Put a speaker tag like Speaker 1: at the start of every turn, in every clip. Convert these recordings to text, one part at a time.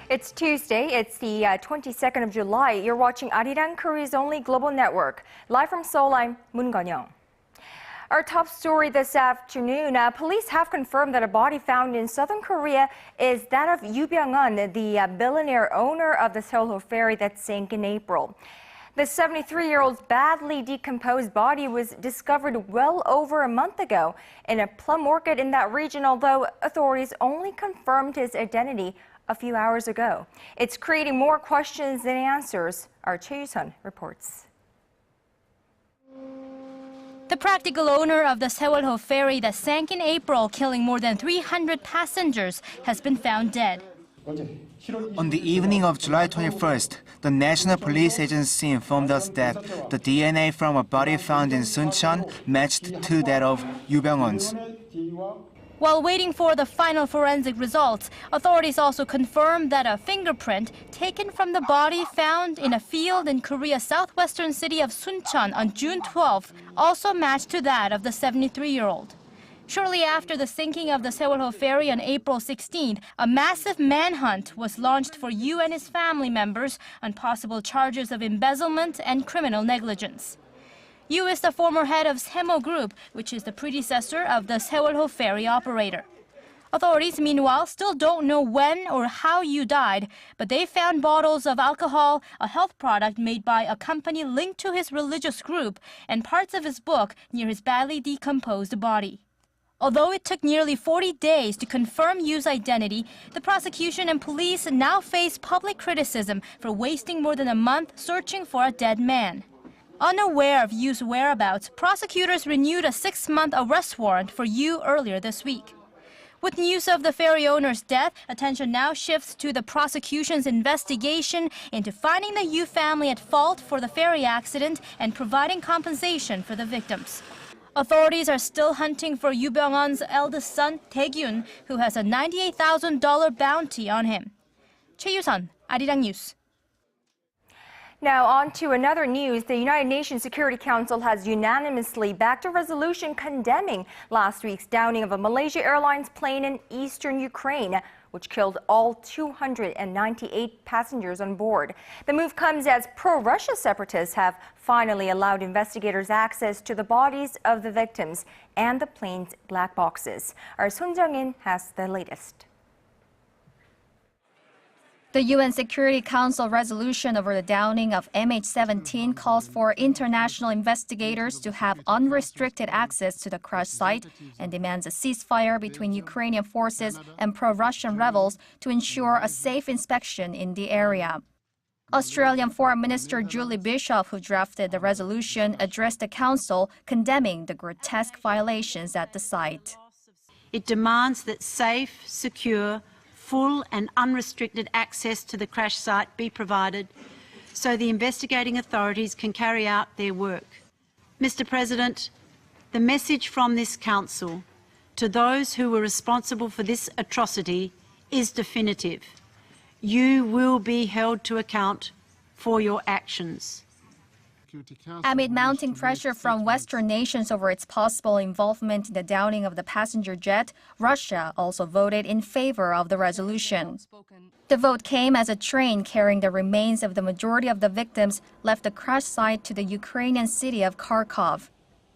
Speaker 1: It's Tuesday. It's the 22nd of July. You're watching ARIRANG, Korea's only global network. Live from Seoul, I'm Moon Gun-young. Our top story this afternoon, police have confirmed that a body found in southern Korea is that of Yoo Byung-un, the billionaire owner of the Seoul ferry that sank in April. The 73-year-old's badly decomposed body was discovered well over a month ago in a plum orchard in that region, although authorities only confirmed his identity a few hours ago. It's creating more questions than answers. Our Choi Yoo-sun reports.
Speaker 2: The practical owner of the Sewol-ho ferry that sank in April, killing more than 300 passengers, has been found dead.
Speaker 3: On the evening of July 21st, the National Police Agency informed us that the DNA from a body found in Suncheon matched to that of Yoo Byung-un's.
Speaker 2: While waiting for the final forensic results, authorities also confirmed that a fingerprint taken from the body found in a field in Korea's southwestern city of Suncheon on June 12th also matched to that of the 73-year-old. Shortly after the sinking of the Sewol-ho ferry on April 16th, a massive manhunt was launched for Yoo and his family members on possible charges of embezzlement and criminal negligence. Yoo is the former head of Semo Group, which is the predecessor of the Sewol-ho ferry operator. Authorities, meanwhile, still don't know when or how Yoo died, but they found bottles of alcohol, a health product made by a company linked to his religious group, and parts of his book near his badly decomposed body. Although it took nearly 40 days to confirm Yoo's identity, the prosecution and police now face public criticism for wasting more than a month searching for a dead man. Unaware of Yoo's whereabouts, prosecutors renewed a 6-month arrest warrant for Yoo earlier this week. With news of the ferry owner's death, attention now shifts to the prosecution's investigation into finding the Yoo family at fault for the ferry accident and providing compensation for the victims. Authorities are still hunting for Yoo Byung-un's eldest son, Tae-gyun, who has a $98,000 bounty on him. Choi Yoo-sun, ARIRANG News.
Speaker 1: Now on to another news. The United Nations Security Council has unanimously backed a resolution condemning last week's downing of a Malaysia Airlines plane in eastern Ukraine, which killed all 298 passengers on board. The move comes as pro-Russia separatists have finally allowed investigators access to the bodies of the victims and the plane's black boxes. Our Sohn Jung-in has the latest.
Speaker 4: The UN Security Council resolution over the downing of MH17 calls for international investigators to have unrestricted access to the crash site and demands a ceasefire between Ukrainian forces and pro-Russian rebels to ensure a safe inspection in the area. Australian Foreign Minister Julie Bishop, who drafted the resolution, addressed the Council, condemning the grotesque violations at the site.
Speaker 5: It demands that safe, secure, full and unrestricted access to the crash site be provided so the investigating authorities can carry out their work. Mr. President, the message from this Council to those who were responsible for this atrocity is definitive. You will be held to account for your actions.
Speaker 4: Amid mounting pressure from Western nations over its possible involvement in the downing of the passenger jet, Russia also voted in favor of the resolution. The vote came as a train carrying the remains of the majority of the victims left the crash site to the Ukrainian city of Kharkov.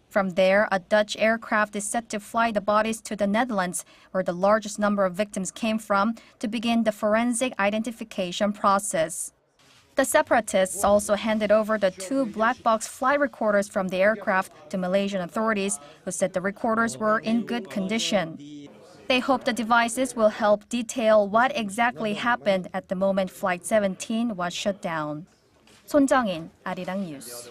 Speaker 4: From there, a Dutch aircraft is set to fly the bodies to the Netherlands, where the largest number of victims came from, to begin the forensic identification process. The separatists also handed over the 2 black box flight recorders from the aircraft to Malaysian authorities, who said the recorders were in good condition. They hope the devices will help detail what exactly happened at the moment Flight 17 was shut down. Sohn Jung-in, ARIRANG News.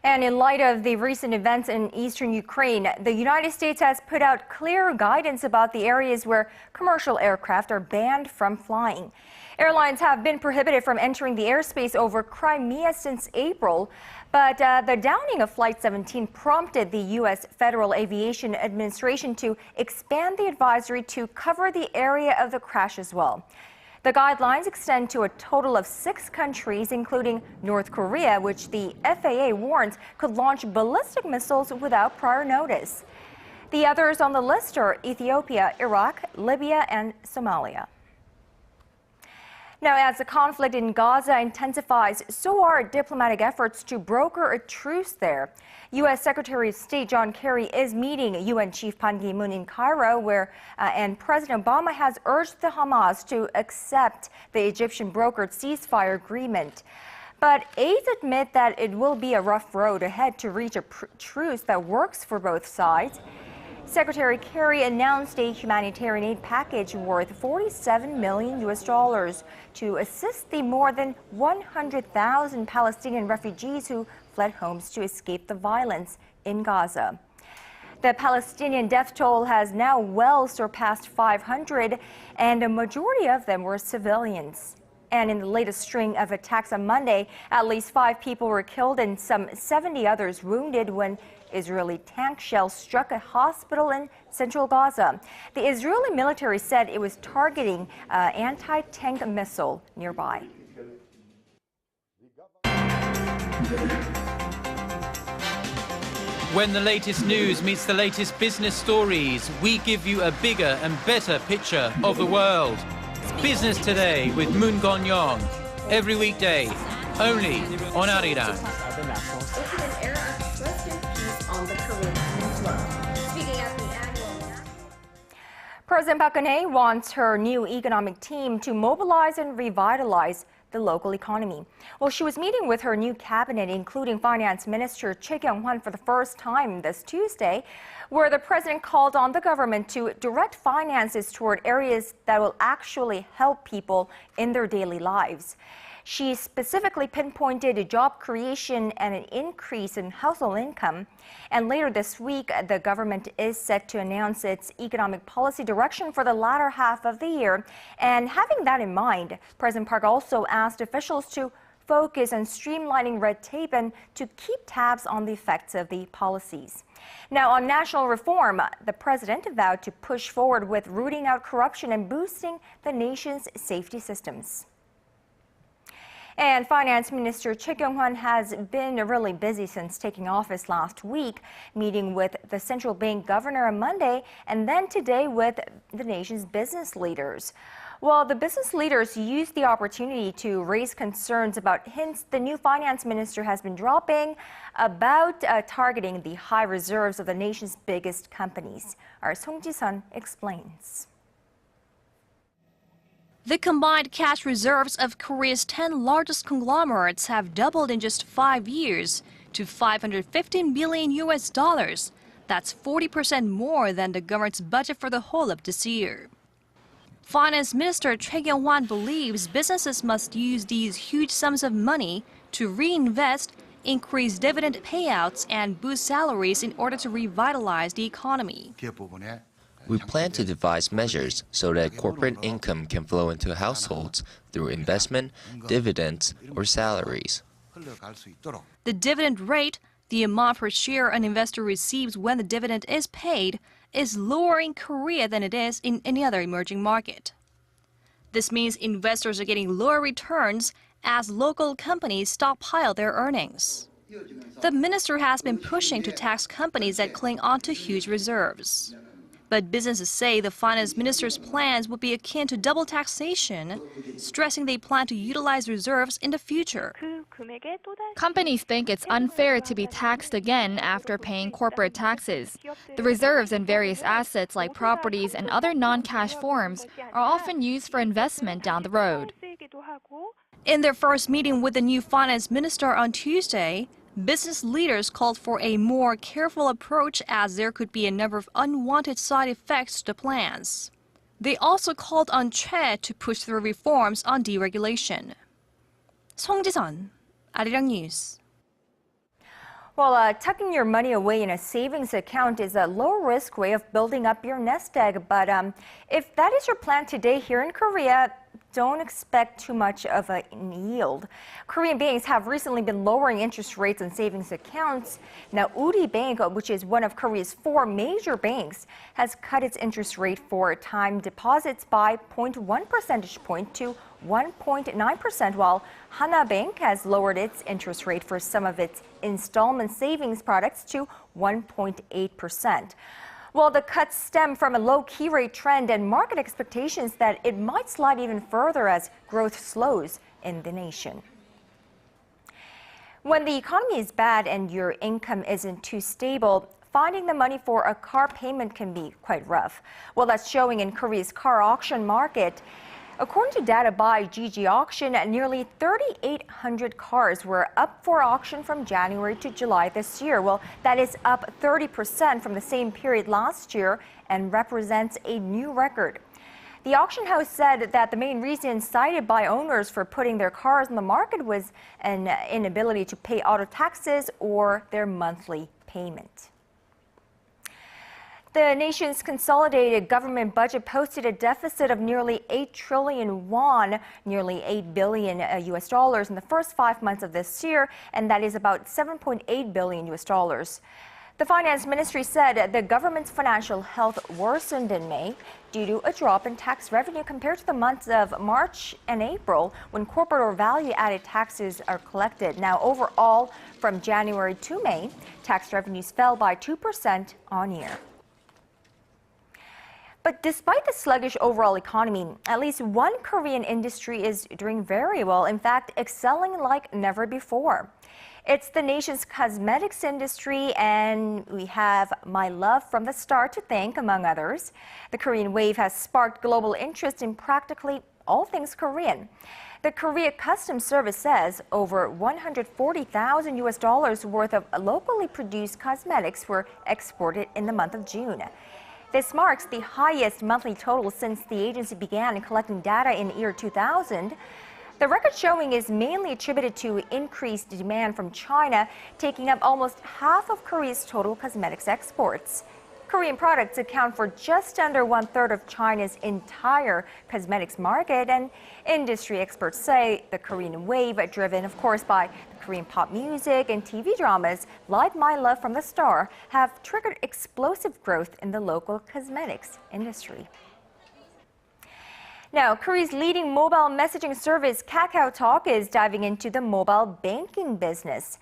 Speaker 1: And in light of the recent events in eastern Ukraine, the United States has put out clear guidance about the areas where commercial aircraft are banned from flying. Airlines have been prohibited from entering the airspace over Crimea since April, but the downing of Flight 17 prompted the U.S. Federal Aviation Administration to expand the advisory to cover the area of the crash as well. The guidelines extend to a total of 6 countries, including North Korea, which the FAA warns could launch ballistic missiles without prior notice. The others on the list are Ethiopia, Iraq, Libya, and Somalia. Now, as the conflict in Gaza intensifies, so are diplomatic efforts to broker a truce there. U.S. Secretary of State John Kerry is meeting UN Chief Ban Ki-moon in Cairo, and President Obama has urged the Hamas to accept the Egyptian-brokered ceasefire agreement. But aides admit that it will be a rough road ahead to reach a truce that works for both sides. Secretary Kerry announced a humanitarian aid package worth $47 million to assist the more than 100,000 Palestinian refugees who fled homes to escape the violence in Gaza. The Palestinian death toll has now well surpassed 500, and a majority of them were civilians. And in the latest string of attacks on Monday, at least 5 people were killed and some 70 others wounded when Israeli tank shells struck a hospital in central Gaza. The Israeli military said it was targeting an anti-tank missile nearby.
Speaker 6: When the latest news meets the latest business stories, we give you a bigger and better picture of the world. Business Today with Moon Gon-yong. Every weekday, only on ARIRANG.
Speaker 1: President Park Geun-hye wants her new economic team to mobilize and revitalize the local economy. Well, she was meeting with her new cabinet, including Finance Minister Choi Kyung-hwan, for the first time this Tuesday, where the president called on the government to direct finances toward areas that will actually help people in their daily lives. She specifically pinpointed job creation and an increase in household income. And later this week, the government is set to announce its economic policy direction for the latter half of the year. And having that in mind, President Park also asked officials to focus on streamlining red tape and to keep tabs on the effects of the policies. Now, on national reform, the president vowed to push forward with rooting out corruption and boosting the nation's safety systems. And Finance Minister Choi Kyung-hwan has been really busy since taking office last week, meeting with the central bank governor on Monday and then today with the nation's business leaders. Well, the business leaders used the opportunity to raise concerns about hints the new finance minister has been dropping about targeting the high reserves of the nation's biggest companies. Our Sohn Jung-in explains.
Speaker 7: The combined cash reserves of Korea's 10 largest conglomerates have doubled in just 5 years to $515 billion. That's 40% more than the government's budget for the whole of this year. Finance Minister Choi Kyung-hwan believes businesses must use these huge sums of money to reinvest, increase dividend payouts, and boost salaries in order to revitalize the economy.
Speaker 8: We plan to devise measures so that corporate income can flow into households through investment, dividends, or salaries.
Speaker 7: The dividend rate, the amount per share an investor receives when the dividend is paid, is lower in Korea than it is in any other emerging market. This means investors are getting lower returns as local companies stockpile their earnings. The minister has been pushing to tax companies that cling onto huge reserves. But businesses say the finance minister's plans would be akin to double taxation, stressing they plan to utilize reserves in the future.
Speaker 4: Companies think it's unfair to be taxed again after paying corporate taxes. The reserves in various assets like properties and other non-cash forms are often used for investment down the road.
Speaker 7: In their first meeting with the new finance minister on Tuesday, business leaders called for a more careful approach as there could be a number of unwanted side effects to the plans. They also called on Choi to push through reforms on deregulation. Sohn Jung-in, ARIRANG News.
Speaker 1: Well, tucking your money away in a savings account is a low-risk way of building up your nest egg. But if that is your plan today here in Korea, don't expect too much of a yield. Korean banks have recently been lowering interest rates on savings accounts. Now, Uri Bank, which is one of Korea's 4 major banks, has cut its interest rate for time deposits by 0.1 percentage point to 1.9%, while Hana Bank has lowered its interest rate for some of its installment savings products to 1.8%. Well, the cuts stem from a low key rate trend and market expectations that it might slide even further as growth slows in the nation. When the economy is bad and your income isn't too stable, finding the money for a car payment can be quite rough. Well, that's showing in Korea's car auction market. According to data by GG Auction, nearly 3,800 cars were up for auction from January to July this year. Well, that is up 30% from the same period last year and represents a new record. The auction house said that the main reason cited by owners for putting their cars on the market was an inability to pay auto taxes or their monthly payment. The nation's consolidated government budget posted a deficit of nearly 8 trillion won, nearly $8 billion US dollars in the first 5 months of this year, and that is about $7.8 billion US dollars. The finance ministry said the government's financial health worsened in May due to a drop in tax revenue compared to the months of March and April when corporate or value-added taxes are collected. Now, overall, from January to May, tax revenues fell by 2% on year. But despite the sluggish overall economy, at least one Korean industry is doing very well, in fact, excelling like never before. It's the nation's cosmetics industry, and we have My Love from the Star to thank, among others. The Korean wave has sparked global interest in practically all things Korean. The Korea Customs Service says over 140,000 US dollars worth of locally produced cosmetics were exported in the month of June. This marks the highest monthly total since the agency began collecting data in the year 2000. The record showing is mainly attributed to increased demand from China, taking up almost half of Korea's total cosmetics exports. Korean products account for just under 1/3 of China's entire cosmetics market, and industry experts say the Korean wave, driven of course by Korean pop music and TV dramas like My Love from the Star, have triggered explosive growth in the local cosmetics industry. Now, Korea's leading mobile messaging service KakaoTalk is diving into the mobile banking business.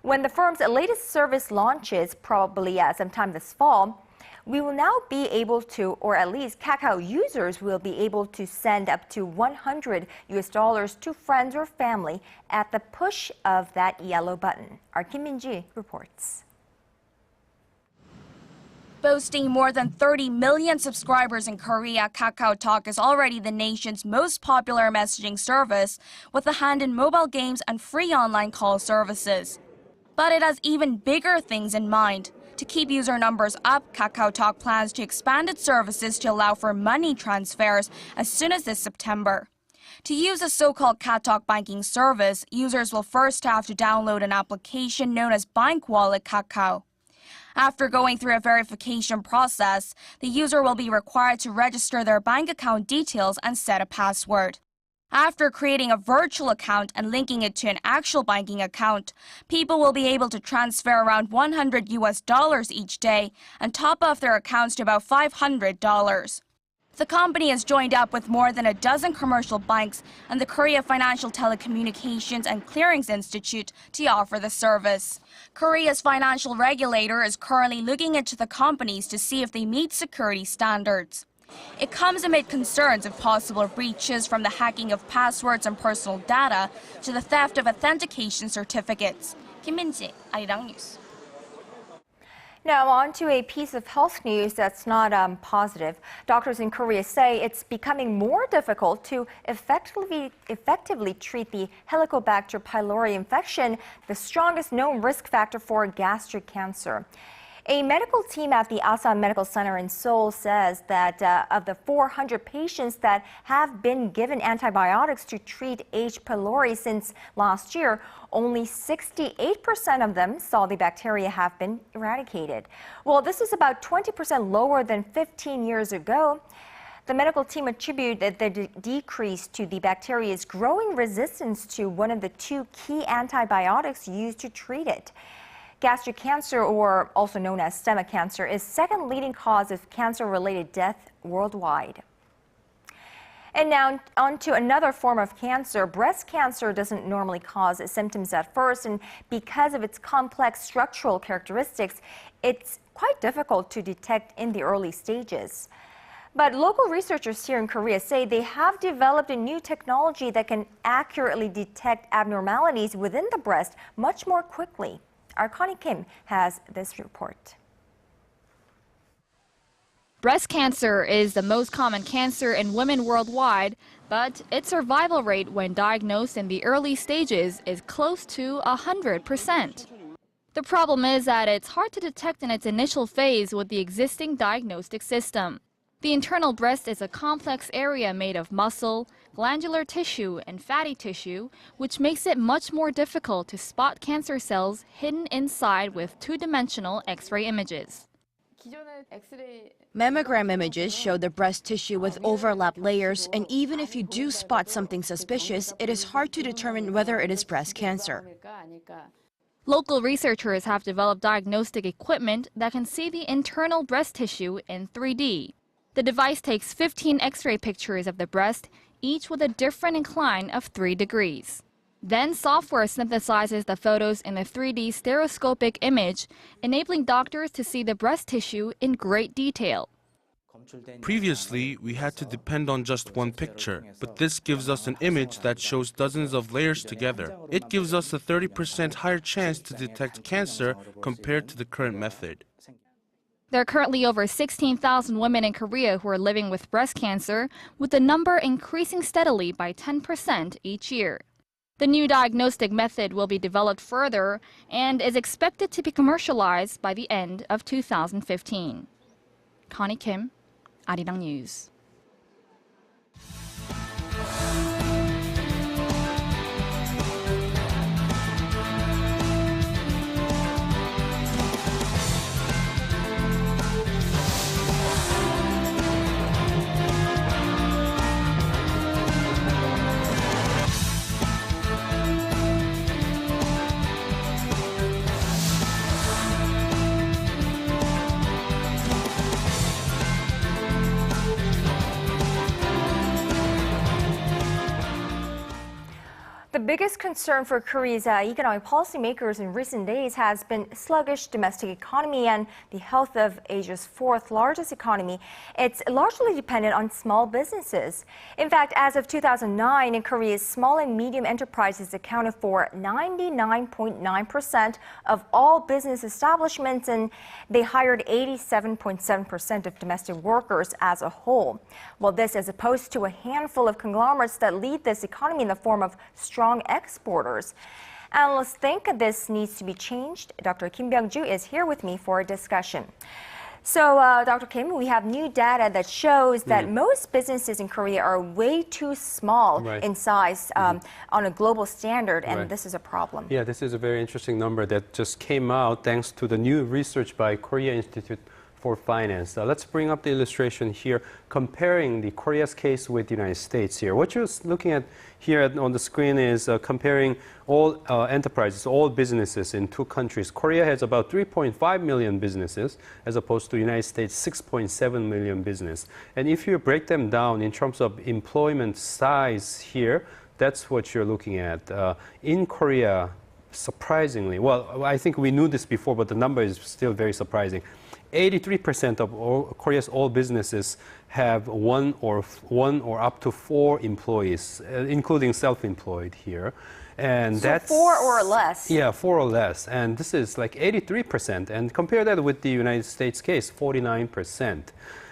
Speaker 1: When the firm's latest service launches, probably sometime this fall, we will now be able to, or at least Kakao users will be able to send up to $100 US to friends or family at the push of that yellow button. Our Kim Min-ji reports.
Speaker 9: Boasting more than 30 million subscribers in Korea, KakaoTalk is already the nation's most popular messaging service, with a hand in mobile games and free online call services. But it has even bigger things in mind. To keep user numbers up, KakaoTalk plans to expand its services to allow for money transfers as soon as this September. To use a so-called KakaoTalk banking service, users will first have to download an application known as Bank Wallet Kakao. After going through a verification process, the user will be required to register their bank account details and set a password. After creating a virtual account and linking it to an actual banking account, people will be able to transfer around $100 US each day and top off their accounts to about $500. The company has joined up with more than a dozen commercial banks and the Korea Financial Telecommunications and Clearings Institute to offer the service. Korea's financial regulator is currently looking into the companies to see if they meet security standards. It comes amid concerns of possible breaches, from the hacking of passwords and personal data to the theft of authentication certificates. Kim Min-ji, ARIRANG News.
Speaker 1: Now on to a piece of health news that's not positive. Doctors in Korea say it's becoming more difficult to effectively treat the Helicobacter pylori infection, the strongest known risk factor for gastric cancer. A medical team at the Asan Medical Center in Seoul says that of the 400 patients that have been given antibiotics to treat H. pylori since last year, only 68% of them saw the bacteria have been eradicated. Well, this is about 20% lower than 15 years ago. The medical team attributed the decrease to the bacteria's growing resistance to one of the two key antibiotics used to treat it. Gastric cancer, or also known as stomach cancer, is second leading cause of cancer-related death worldwide. And now on to another form of cancer. Breast cancer doesn't normally cause symptoms at first, and because of its complex structural characteristics, it's quite difficult to detect in the early stages. But local researchers here in Korea say they have developed a new technology that can accurately detect abnormalities within the breast much more quickly. Our Connie Kim has this report.
Speaker 10: Breast cancer is the most common cancer in women worldwide, but its survival rate when diagnosed in the early stages is close to 100%. The problem is that it's hard to detect in its initial phase with the existing diagnostic system. The internal breast is a complex area made of muscle, glandular tissue, and fatty tissue, which makes it much more difficult to spot cancer cells hidden inside with two-dimensional X-ray images.
Speaker 11: Mammogram images show the breast tissue with overlapped layers, and even if you do spot something suspicious, it is hard to determine whether it is breast cancer.
Speaker 10: Local researchers have developed diagnostic equipment that can see the internal breast tissue in 3D. The device takes 15 X-ray pictures of the breast, each with a different incline of 3 degrees. Then software synthesizes the photos in a 3D stereoscopic image, enabling doctors to see the breast tissue in great detail.
Speaker 12: Previously, we had to depend on just one picture, but this gives us an image that shows dozens of layers together. It gives us a 30% higher chance to detect cancer compared to the current method.
Speaker 10: There are currently over 16,000 women in Korea who are living with breast cancer, with the number increasing steadily by 10% each year. The new diagnostic method will be developed further and is expected to be commercialized by the end of 2015. Connie Kim, ARIRANG News.
Speaker 1: The biggest concern for Korea's economic policymakers in recent days has been sluggish domestic economy and the health of Asia's fourth largest economy. It's largely dependent on small businesses. In fact, as of 2009, in Korea's small and medium enterprises accounted for 99.9% of all business establishments, and they hired 87.7% of domestic workers as a whole. Well, this as opposed to a handful of conglomerates that lead this economy in the form of strong exporters. Analysts think this needs to be changed. Dr. Kim Byung-ju is here with me for a discussion. So, Dr. Kim, we have new data that shows that most businesses in Korea are way too small in size on a global standard, and this is a problem.
Speaker 13: Yeah, this is a very interesting number that just came out thanks to the new research by Korea Institute for Finance. Let's bring up the illustration here, comparing the Korea's case with the United States here. What you're looking at here on the screen is comparing all enterprises, all businesses in two countries. Korea has about 3.5 million businesses, as opposed to the United States 6.7 million business. And if you break them down in terms of employment size here, that's what you're looking at. In Korea, surprisingly, well, I think we knew this before, but the number is still very surprising. 83% of Korea's all businesses have one or up to 4 employees, including self-employed here. And
Speaker 1: so
Speaker 13: that's
Speaker 1: 4 or less.
Speaker 13: Yeah, 4 or less. And this is like 83%. And compare that with the United States case, 49%.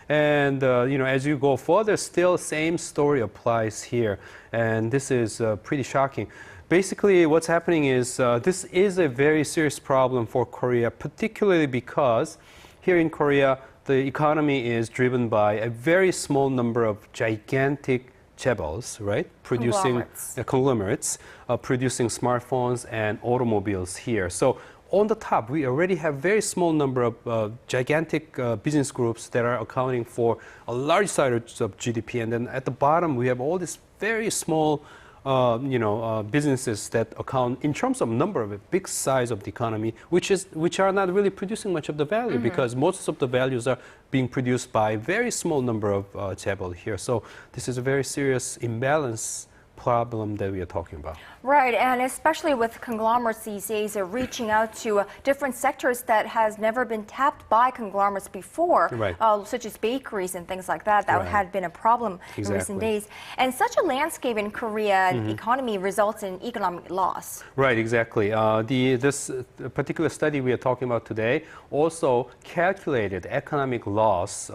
Speaker 13: And as you go further, still same story applies here. And this is pretty shocking. Basically, what's happening is this is a very serious problem for Korea, particularly because here in Korea, the economy is driven by a very small number of gigantic chaebols, right? Producing conglomerates, producing smartphones and automobiles here. So on the top, we already have very small number of gigantic business groups that are accounting for a large side of GDP. And then at the bottom, we have all these very small businesses that account in terms of number of a big size of the economy, which are not really producing much of the value because most of the values are being produced by a very small number of chaebol here. So this is a very serious imbalance problem that we are talking about.
Speaker 1: Right, and especially with conglomerates these days reaching out to different sectors that has never been tapped by conglomerates before,
Speaker 13: right.
Speaker 1: Such as bakeries and things like that. That
Speaker 13: right.
Speaker 1: had been a problem in recent days. And such a landscape in Korean economy results in economic loss.
Speaker 13: Right, exactly. This particular study we are talking about today also calculated economic loss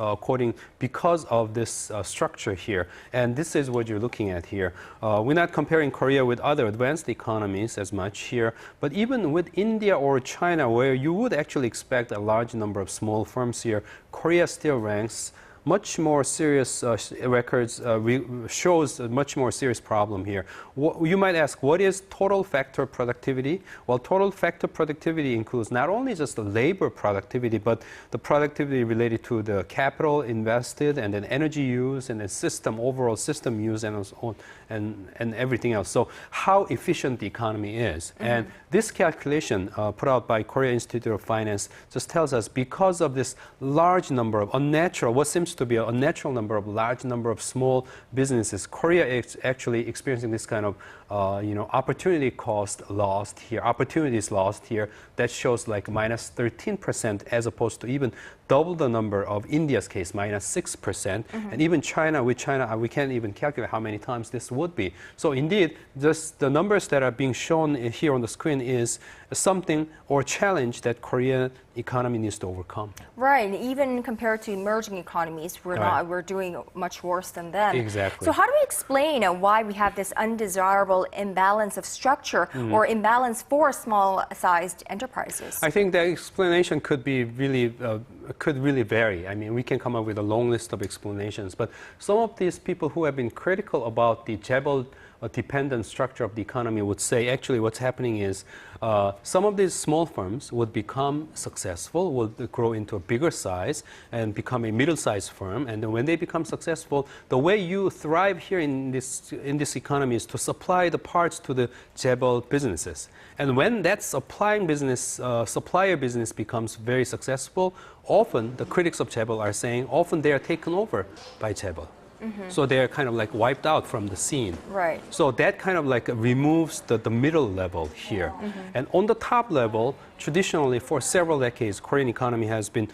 Speaker 13: because of this structure here. And this is what you're looking at here. We're not comparing Korea with other advanced economies as much here, but even with India or China, where you would actually expect a large number of small firms here, Korea still ranks much more serious records, shows a much more serious problem here. You might ask, what is total factor productivity? Well, total factor productivity includes not only just the labor productivity, but the productivity related to the capital invested and then energy use and then overall system use and everything else. So how efficient the economy is. And this calculation put out by Korea Institute of Finance just tells us because of this large number of what seems to be a unnatural number of large number of small businesses, Korea is actually experiencing this kind of opportunity cost lost here, opportunities lost here. That shows like minus 13% as opposed to even double the number of India's case, minus 6%. And even with China, we can't even calculate how many times this would be. So indeed, just the numbers that are being shown here on the screen is something or challenge that Korean economy needs to overcome.
Speaker 1: Right, even compared to emerging economies, we're doing much worse than them.
Speaker 13: Exactly.
Speaker 1: So how do we explain why we have this undesirable imbalance of structure or imbalance for small-sized enterprises?
Speaker 13: I think the explanation could really vary. I mean, we can come up with a long list of explanations, but some of these people who have been critical about the chaebol dependent structure of the economy would say actually what's happening is some of these small firms would become successful, would grow into a bigger size and become a middle-sized firm. And then when they become successful, the way you thrive here in this economy is to supply the parts to the chaebol businesses. And when that supplier business becomes very successful, often the critics of chaebol are saying often they are taken over by chaebol. So they're kind of like wiped out from the scene.
Speaker 1: Right.
Speaker 13: So that kind of like removes the middle level here. And on the top level, traditionally for several decades, Korean economy has been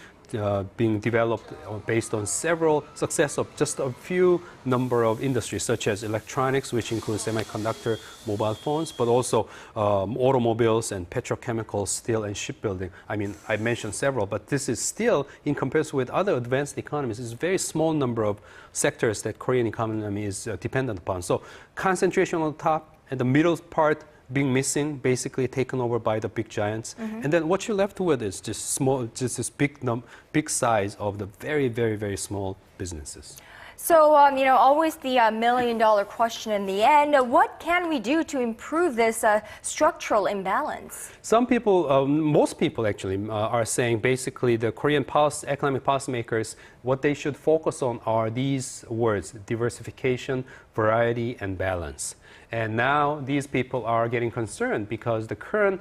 Speaker 13: being developed based on several success of just a few number of industries, such as electronics, which includes semiconductor, mobile phones, but also automobiles and petrochemicals, steel, and shipbuilding. I mean, I mentioned several, but this is still, in comparison with other advanced economies, is a very small number of sectors that Korean economy is dependent upon. So concentration on the top and the middle part being missing, basically taken over by the big giants. And then what you're left with is just this big size of the very, very, very small businesses.
Speaker 1: So, always the million-dollar question in the end, what can we do to improve this structural imbalance?
Speaker 13: Some people, most people actually, are saying basically the Korean economic policymakers, what they should focus on are these words: diversification, variety, and balance. And now these people are getting concerned because the current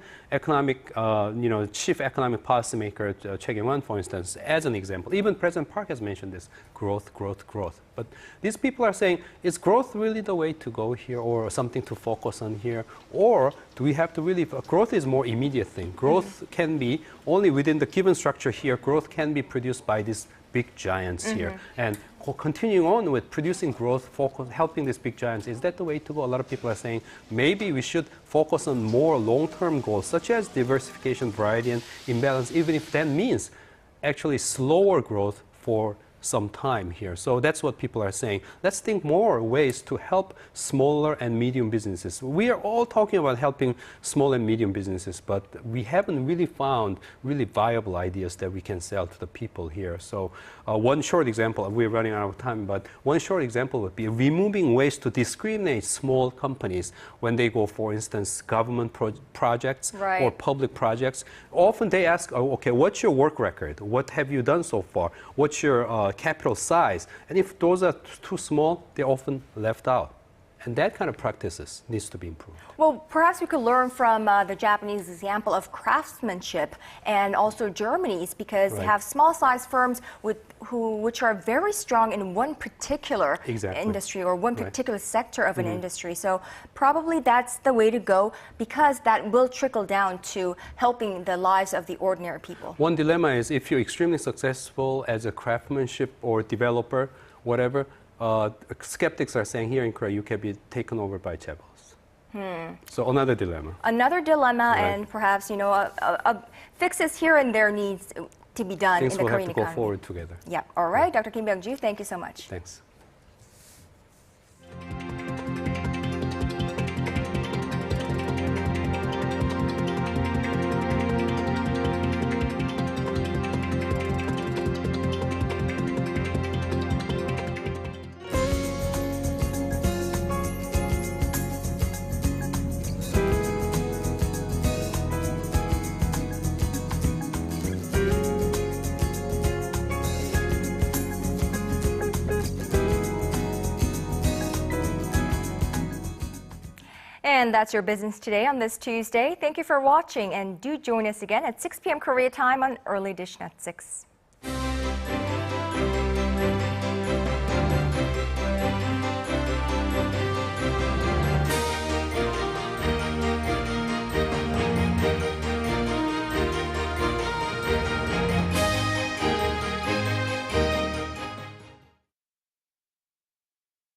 Speaker 13: chief economic policymaker, Choi Kyung-won, for instance, as an example, even President Park has mentioned this: growth, growth, growth. But these people are saying, is growth really the way to go here, or something to focus on here? Or do we have to really, growth is more immediate thing. Growth can be only within the given structure here, growth can be produced by these big giants here. And continuing on with producing growth, helping these big giants, is that the way to go? A lot of people are saying maybe we should focus on more long-term goals, such as diversification, variety, and imbalance, even if that means actually slower growth for some time here. So that's what people are saying. Let's think more ways to help smaller and medium businesses. We are all talking about helping small and medium businesses, but we haven't really found really viable ideas that we can sell to the people here. So one short example, we're running out of time, but one short example would be removing ways to discriminate small companies when they go, for instance, government projects or public projects. Often they ask, okay, what's your work record? What have you done so far? What's your capital size? And if those are too small, they're often left out. And that kind of practices needs to be improved.
Speaker 1: Well, perhaps we could learn from the Japanese example of craftsmanship and also Germany's, because they have small-sized firms which are very strong in one particular industry or one particular sector of an industry. So probably that's the way to go, because that will trickle down to helping the lives of the ordinary people.
Speaker 13: One dilemma is if you're extremely successful as a craftsmanship or developer, whatever, skeptics are saying here in Korea you can be taken over by chaebols. So another dilemma.
Speaker 1: Another dilemma, and perhaps, you know, fixes here and there needs to be done in the Korean economy.
Speaker 13: Things will have to go forward together.
Speaker 1: Yeah. All right, Dr. Kim Byung-ju, thank you so much.
Speaker 13: Thanks.
Speaker 1: And that's your business today on this Tuesday. Thank you for watching, and do join us again at 6 p.m. Korea time on Early Edition at 6.